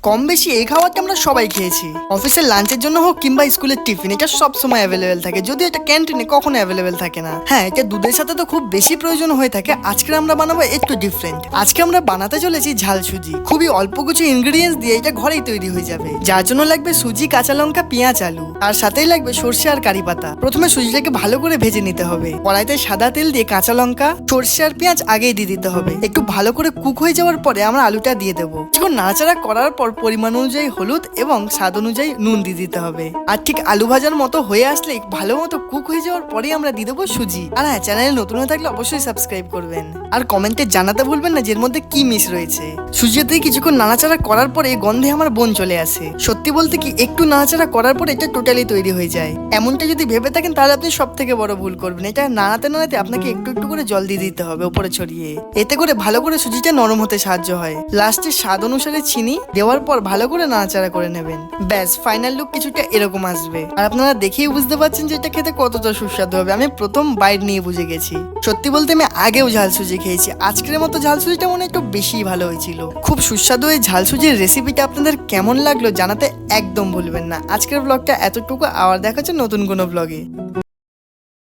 কম বেশি এই খাবারটা আমরা সবাই খেয়েছি। অফিসের লাঞ্চের জন্য হোক কিংবা স্কুলের টিফিন, এটা সব সময় অ্যাভেলেবেল থাকে, যদিও এটা ক্যান্টিনে কখনো অ্যাভেলেবেল থাকে না। হ্যাঁ, এটা দুধের সাথে তো খুব বেশি প্রয়োজন হয়ে থাকে। আজকে আমরা বানাবো একটু ডিফারেন্ট। আজকে আমরা বানাতে চলেছি ঝাল সুজি। খুবই অল্প কিছু ইনগ্রেডিয়েন্টস দিয়ে এটা ঘরেই তৈরি হয়ে যাবে, যার জন্য লাগবে সুজি, কাঁচা লঙ্কা, পেঁয়াজ, আলু, আর সাথেই লাগবে সর্ষে আর কারি পাতা। প্রথমে সুজিটাকে ভালো করে ভেজে নিতে হবে। কড়াইতে সাদা তেল দিয়ে কাঁচা লঙ্কা, সর্ষে আর পেঁয়াজ আগেই দিয়ে দিতে হবে। একটু ভালো করে কুক হয়ে যাওয়ার পরে আমরা আলুটা দিয়ে দেবো। কিছুক্ষণ নাড়াচাড়া করার পর পরিমাণ অনুযায়ী হলুদ এবং স্বাদ অনুযায়ী নুন দিয়ে দিতে হবে। আর ঠিক আলু ভাজার মতো হয়ে আসলে ভালো মতো কুক হয়ে যাওয়ার পরেই আমরা দিয়ে দেবো সুজি। আর হ্যাঁ, চ্যানেলে নতুন হয়ে থাকলে অবশ্যই সাবস্ক্রাইব করবেন আর কমেন্টে জানাতে ভুলবেন না যে এর মধ্যে কি মিস রয়েছে। সুজিতে কিছুক্ষণ নাড়াচাড়া করার পরে গন্ধে আমার বোন চলে আসে। সত্যি বলতে কি, একটু নাড়াচাড়া করার পর এটা টোটালি তৈরি হয়ে যায়। এমনটা যদি ভেবে থাকেন তাহলে আপনি সব থেকে বড় ভুল করবেন। এটা নাড়াতে নাড়াতে আপনাকে একটু একটু করে জল দিয়ে দিতে হবে উপরে ছড়িয়ে। এতে করে ভালো করে সুজিটা নরম হতে সাহায্য হয়। লাস্টে স্বাদ অনুসারে চিনি দেওয়ার পর ভালো করে নাড়াচাড়া করে নেবেন। ব্যাস, ফাইনাল লুক কিছুটা এরকম আসবে। আর আপনারা দেখেই বুঝতে পারছেন যে এটা খেতে কতটা সুস্বাদু হবে। আমি প্রথম বাইট নিয়ে বুঝে গেছি। সত্যি বলতে আমি আগেও ঝাল সুজি খেয়েছি, আজকের মতো ঝাল সুজিটা মনে একটু বেশি ভালো হয়েছিল। খুব সুস্বাদু এই ঝাল সুজির রেসিপিটা আপনাদের কেমন লাগলো জানাতে একদম ভুলবেন না। আজকের ব্লগটা এতটুকু, আবার দেখা হচ্ছে নতুন কোনো ব্লগে।